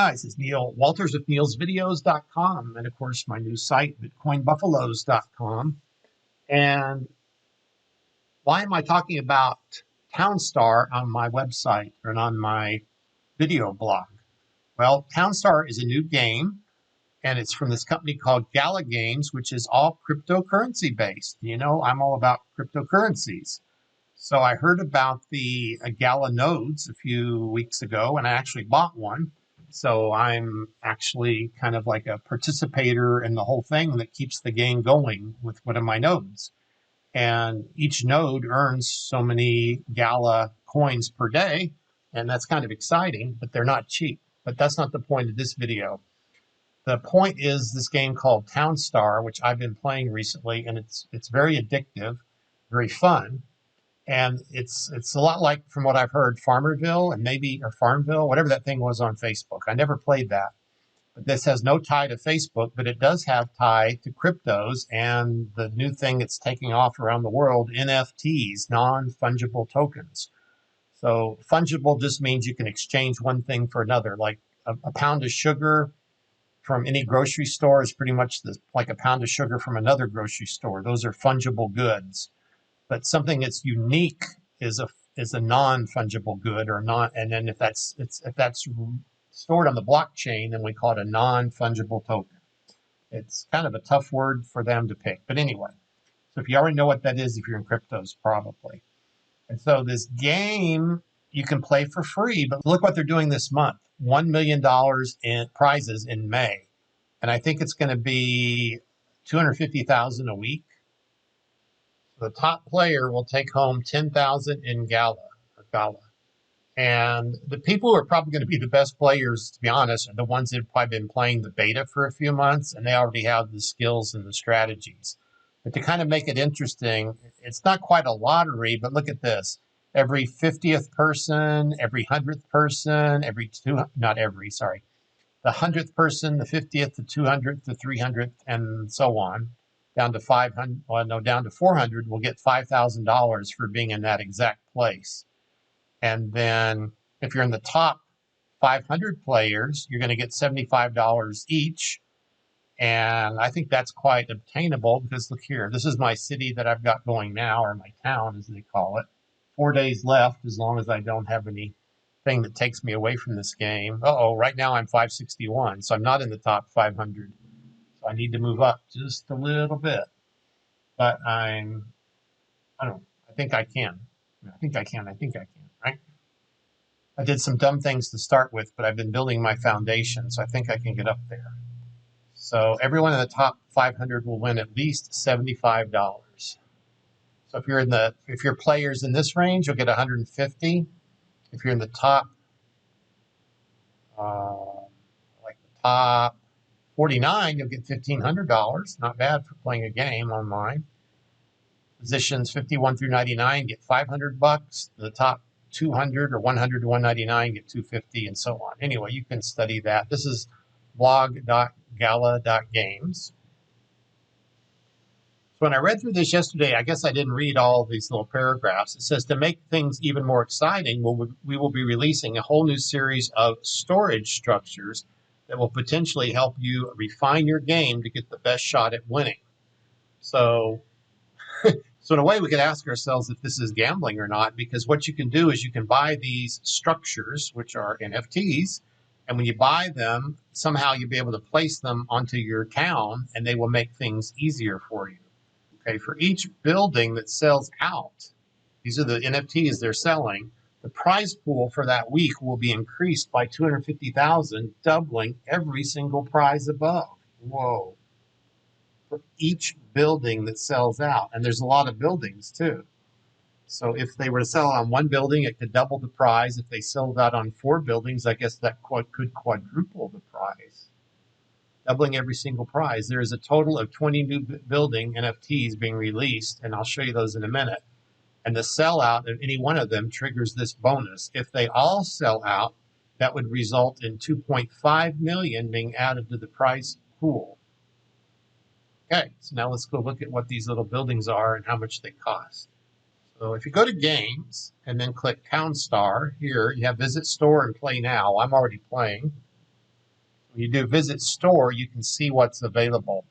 Hi, this is Neil Walters with neilsvideos.com, and of course my new site, bitcoinbuffaloes.com. And why am I talking about TownStar on my website and on my video blog? Well, TownStar is a new game, and it's from this company called GALA Games, which is all cryptocurrency based. You know, I'm all about cryptocurrencies. So I heard about the GALA nodes a few weeks ago, and I actually bought one. So I'm actually kind of like a participator in the whole thing that keeps the game going with one of my nodes. And each node earns so many GALA coins per day, and that's kind of exciting, but they're not cheap. But that's not the point of this video. The point is this game called TownStar, which I've been playing recently, and it's very addictive, very fun. And it's a lot like, from what I've heard, Farmerville or Farmville, whatever that thing was on Facebook. I never played that. But this has no tie to Facebook, but it does have tie to cryptos and the new thing that's taking off around the world, NFTs, non-fungible tokens. So fungible just means you can exchange one thing for another. Like a pound of sugar from any grocery store is pretty much like a pound of sugar from another grocery store. Those are fungible goods. But something that's unique is a non-fungible good or not. And then if that's stored on the blockchain, then we call it a non-fungible token. It's kind of a tough word for them to pick. But anyway, so if you already know what that is, if you're in cryptos, probably. And so this game you can play for free, but look what they're doing this month. $1 million in prizes in May. And I think it's going to be $250,000 a week. The top player will take home $10,000 in GALA. And the people who are probably going to be the best players, to be honest, are the ones that have probably been playing the beta for a few months, and they already have the skills and the strategies. But to kind of make it interesting, it's not quite a lottery, but look at this. Every 50th person, every 100th person, the 100th person, the 50th, the 200th, the 300th, and so on, down to 400, will get $5,000 for being in that exact place. And then if you're in the top 500 players, you're going to get $75 each. And I think that's quite obtainable because look here, this is my city that I've got going now, or my town as they call it. 4 days left, as long as I don't have anything that takes me away from this game. Right now I'm 561, so I'm not in the top 500. So I need to move up just a little bit. But I think I can. I think I can, right? I did some dumb things to start with, but I've been building my foundation, so I think I can get up there. So everyone in the top 500 will win at least $75. So if you're players in this range, you'll get 150. If you're in the top, like the top 49, you'll get $1,500. Not bad for playing a game online. Positions 51 through 99 get $500. The top 200 or 100 to 199 get $250, and so on. Anyway, you can study that. This is blog.gala.games. So when I read through this yesterday, I guess I didn't read all these little paragraphs. It says, to make things even more exciting, we will be releasing a whole new series of storage structures that will potentially help you refine your game to get the best shot at winning. So in a way, we could ask ourselves if this is gambling or not, because what you can do is you can buy these structures, which are NFTs, and when you buy them, somehow you'll be able to place them onto your town, and they will make things easier for you. Okay, for each building that sells out, these are the NFTs they're selling, the prize pool for that week will be increased by 250,000, doubling every single prize above. Whoa. For each building that sells out. And there's a lot of buildings too. So if they were to sell on one building, it could double the prize. If they sold out on 4 buildings, I guess that could quadruple the prize. Doubling every single prize. There is a total of 20 new building NFTs being released, and I'll show you those in a minute. And the sellout of any one of them triggers this bonus. If they all sell out, that would result in 2.5 million being added to the prize pool. Okay, so now let's go look at what these little buildings are and how much they cost. So if you go to Games and then click TownStar, here you have Visit Store and Play Now. I'm already playing. When you do visit store, you can see what's available.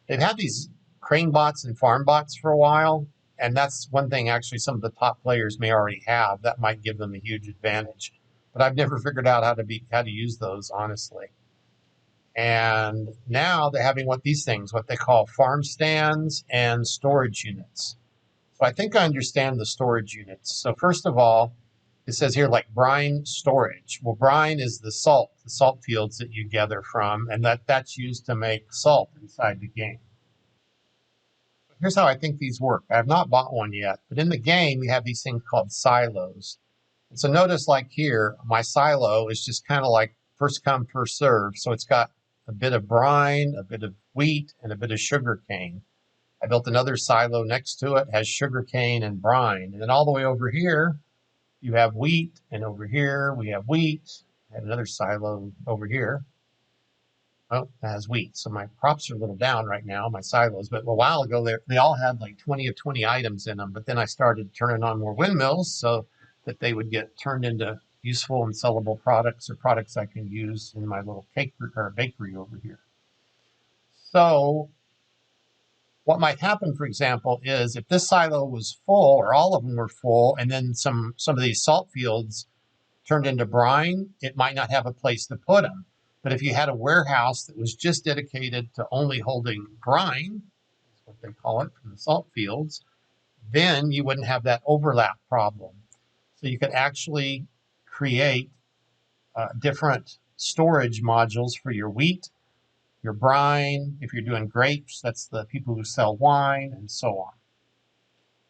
They've had these crane bots and farm bots for a while, and that's one thing actually some of the top players may already have. That might give them a huge advantage. But I've never figured out how to use those, honestly. And now they're having what they call farm stands and storage units. So I think I understand the storage units. So first of all, it says here like brine storage. Well, brine is the salt fields that you gather from, and that's used to make salt inside the game. Here's how I think these work. I have not bought one yet, but in the game, we have these things called silos. And so notice like here, my silo is just kind of like first come, first serve. So it's got a bit of brine, a bit of wheat, and a bit of sugar cane. I built another silo next to it, has sugar cane and brine. And then all the way over here, you have wheat, and over here we have wheat. I have another silo over here. Oh, that has wheat. So my crops are a little down right now, my silos. But a while ago, they all had like 20 of 20 items in them. But then I started turning on more windmills so that they would get turned into useful and sellable products or products I can use in my little cake or bakery over here. So what might happen, for example, is if this silo was full or all of them were full, and then some of these salt fields turned into brine, it might not have a place to put them. But if you had a warehouse that was just dedicated to only holding brine, that's what they call it from the salt fields, then you wouldn't have that overlap problem. So you could actually create different storage modules for your wheat, your brine. If you're doing grapes, that's the people who sell wine, and so on.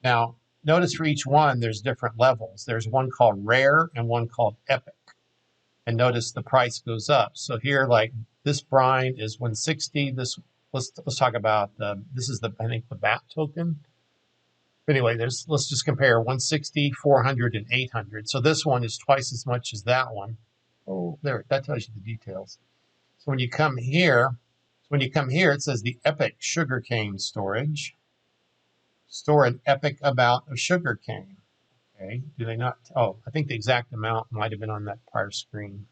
Now, notice for each one, there's different levels. There's one called rare and one called epic. And notice the price goes up. So here, like this brine is 160. Let's talk about this is I think the BAT token. Anyway, let's just compare 160, 400, and 800. So this one is twice as much as that one. Oh, there, that tells you the details. So when you come here, it says the epic sugarcane storage. Store an epic amount of sugarcane. Okay, do they not? Oh, I think the exact amount might have been on that prior screen.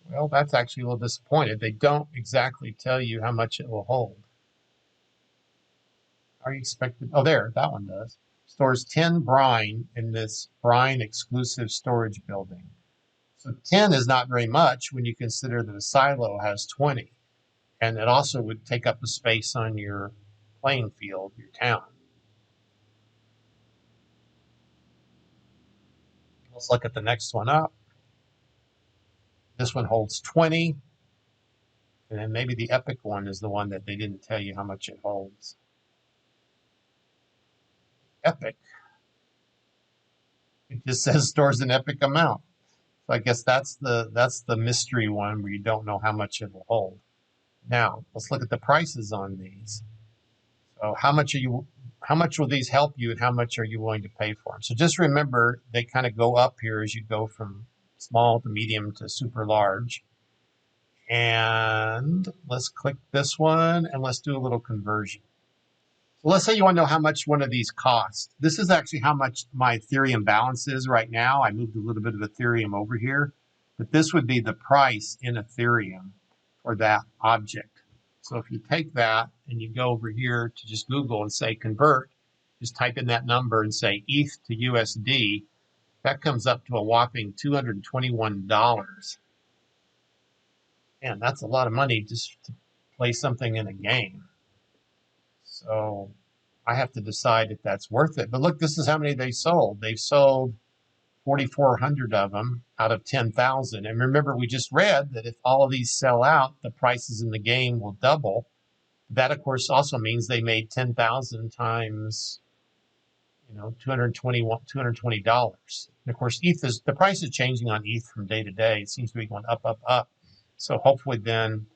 Well, that's actually a little disappointed. They don't exactly tell you how much it will hold. Are you expected? Oh, there, that one does. Stores 10 brine in this brine exclusive storage building. So 10 is not very much when you consider that a silo has 20. And it also would take up the space on your playing field, your town. Let's look at the next one up. This one holds 20. And then maybe the epic one is the one that they didn't tell you how much it holds. Epic. It just says stores an epic amount. So I guess that's the mystery one where you don't know how much it will hold. Now, let's look at the prices on these. So how much will these help you, and how much are you willing to pay for them? So just remember, they kind of go up here as you go from small to medium to super large. And let's click this one and let's do a little conversion. So let's say you want to know how much one of these costs. This is actually how much my Ethereum balance is right now. I moved a little bit of Ethereum over here, but this would be the price in Ethereum for that object. So if you take that and you go over here to just Google and say convert, just type in that number and say ETH to USD, that comes up to a whopping $221. Man, that's a lot of money just to play something in a game. So I have to decide if that's worth it. But look, this is how many they sold. They've sold 4,400 of them out of 10,000. And remember, we just read that if all of these sell out, the prices in the game will double. That, of course, also means they made 10,000 times, $220. And of course, the price is changing on ETH from day to day. It seems to be going up, up, up. So hopefully then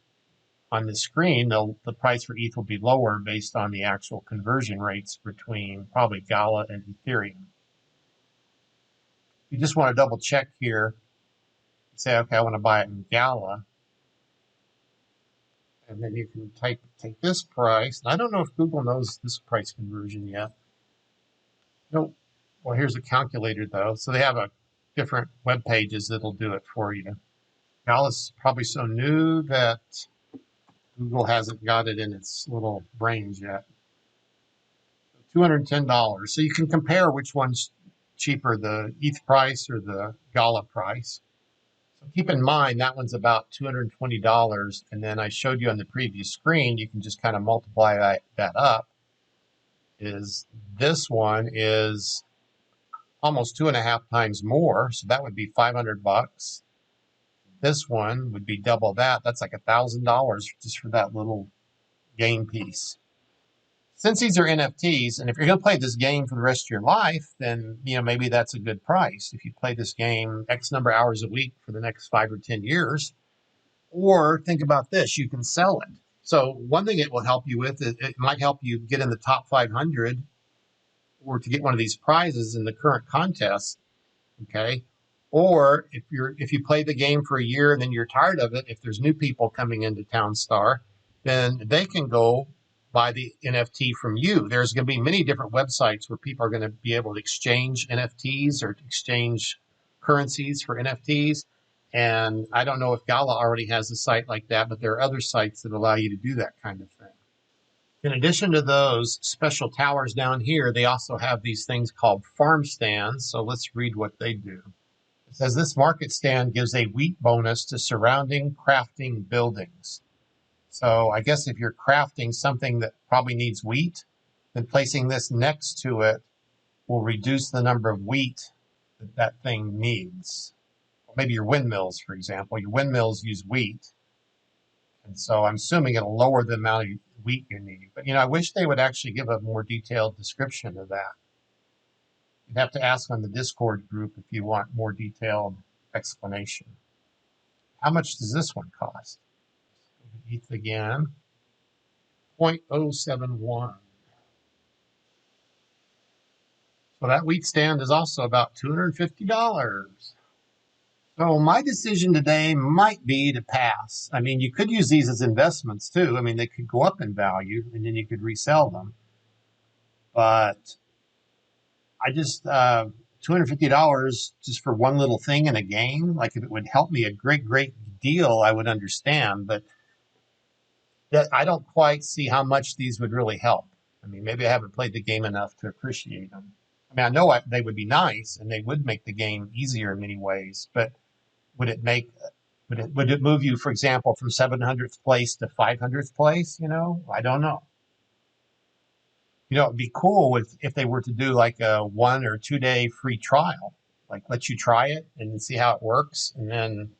on the screen, the price for ETH will be lower based on the actual conversion rates between probably GALA and Ethereum. You just want to double check here. Say, okay, I want to buy it in GALA. And then you can take this price. I don't know if Google knows this price conversion yet. Nope. Well, here's a calculator, though. So they have different web pages that'll do it for you. GALA's probably so new that Google hasn't got it in its little brains yet. $210. So you can compare which one's cheaper, the ETH price or the GALA price. So keep in mind that one's about $220. And then I showed you on the previous screen, you can just kind of multiply that up. This one is almost 2.5 times more. So that would be $500. This one would be double that. That's like $1,000 just for that little game piece. Since these are NFTs, and if you're going to play this game for the rest of your life, then maybe that's a good price. If you play this game X number of hours a week for the next 5 or 10 years, or think about this, you can sell it. So one thing it will help you with, it might help you get in the top 500 or to get one of these prizes in the current contest. Okay. Or if you play the game for a year and then you're tired of it, if there's new people coming into TownStar, then they can go buy the NFT from you. There's going to be many different websites where people are going to be able to exchange NFTs or exchange currencies for NFTs. And I don't know if GALA already has a site like that, but there are other sites that allow you to do that kind of thing. In addition to those special towers down here, they also have these things called farm stands. So let's read what they do. It says this market stand gives a wheat bonus to surrounding crafting buildings. So I guess if you're crafting something that probably needs wheat, then placing this next to it will reduce the number of wheat that thing needs. Maybe your windmills, for example. Your windmills use wheat. And so I'm assuming it'll lower the amount of wheat you need. But, I wish they would actually give a more detailed description of that. You'd have to ask on the Discord group if you want more detailed explanation. How much does this one cost? ETH again, 0.071. So that wheat stand is also about $250. So my decision today might be to pass. I mean, you could use these as investments too. I mean, they could go up in value and then you could resell them. But I just, $250 just for one little thing in a game, like if it would help me a great, great deal, I would understand. But that I don't quite see how much these would really help. I mean, maybe I haven't played the game enough to appreciate them. I mean, I know they would be nice and they would make the game easier in many ways, but would it move you, for example, from 700th place to 500th place? I don't know. It'd be cool if they were to do like a 1 or 2 day free trial, like let you try it and see how it works, and then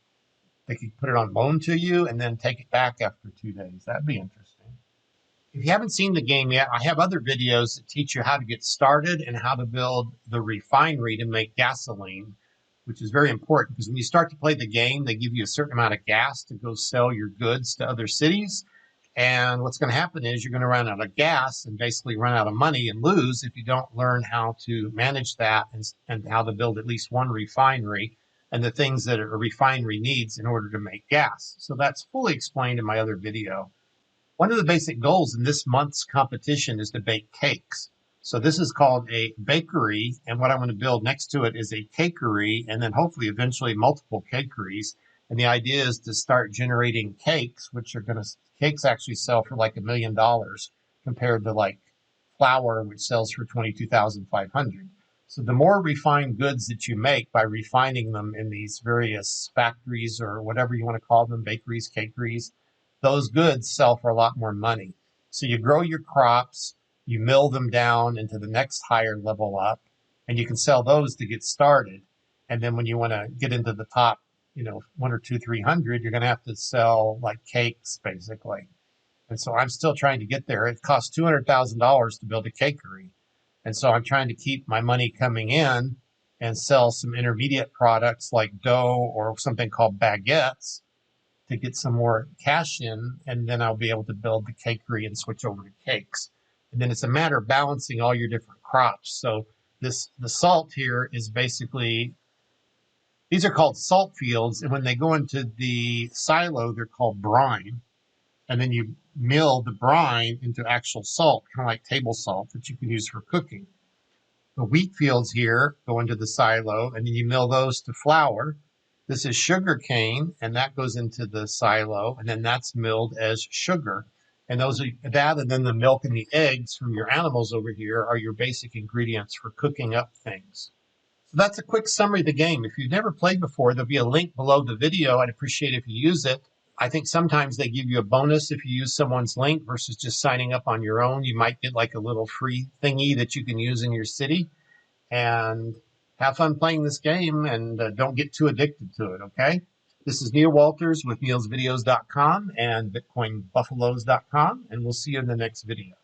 they could put it on loan to you and then take it back after 2 days. That'd be interesting. If you haven't seen the game yet, I have other videos that teach you how to get started and how to build the refinery to make gasoline, which is very important because when you start to play the game, they give you a certain amount of gas to go sell your goods to other cities. And what's going to happen is you're going to run out of gas and basically run out of money and lose if you don't learn how to manage that and how to build at least one refinery and the things that a refinery needs in order to make gas. So that's fully explained in my other video. One of the basic goals in this month's competition is to bake cakes. So this is called a bakery, and what I'm going to build next to it is a cakery, and then hopefully eventually multiple cakeries. And the idea is to start generating cakes, cakes actually sell for like $1 million compared to like flour, which sells for $22,500. So the more refined goods that you make by refining them in these various factories or whatever you want to call them, bakeries, cakeries, those goods sell for a lot more money. So you grow your crops, you mill them down into the next higher level up, and you can sell those to get started. And then when you want to get into the top, 1 or 2, 300, you're going to have to sell like cakes, basically. And so I'm still trying to get there. It costs $200,000 to build a cakery. And so I'm trying to keep my money coming in and sell some intermediate products like dough or something called baguettes to get some more cash in. And then I'll be able to build the cakery and switch over to cakes. And then it's a matter of balancing all your different crops. So the salt here is basically, these are called salt fields. And when they go into the silo, they're called brine. And then you mill the brine into actual salt, kind of like table salt that you can use for cooking. The wheat fields here go into the silo, and then you mill those to flour. This is sugar cane, and that goes into the silo, and then that's milled as sugar. And those are that, and then the milk and the eggs from your animals over here are your basic ingredients for cooking up things. So that's a quick summary of the game. If you've never played before, there'll be a link below the video. I'd appreciate if you use it. I think sometimes they give you a bonus if you use someone's link versus just signing up on your own. You might get like a little free thingy that you can use in your city. And have fun playing this game, and don't get too addicted to it, okay? This is Neil Walters with neilsvideos.com and bitcoinbuffaloes.com, and we'll see you in the next video.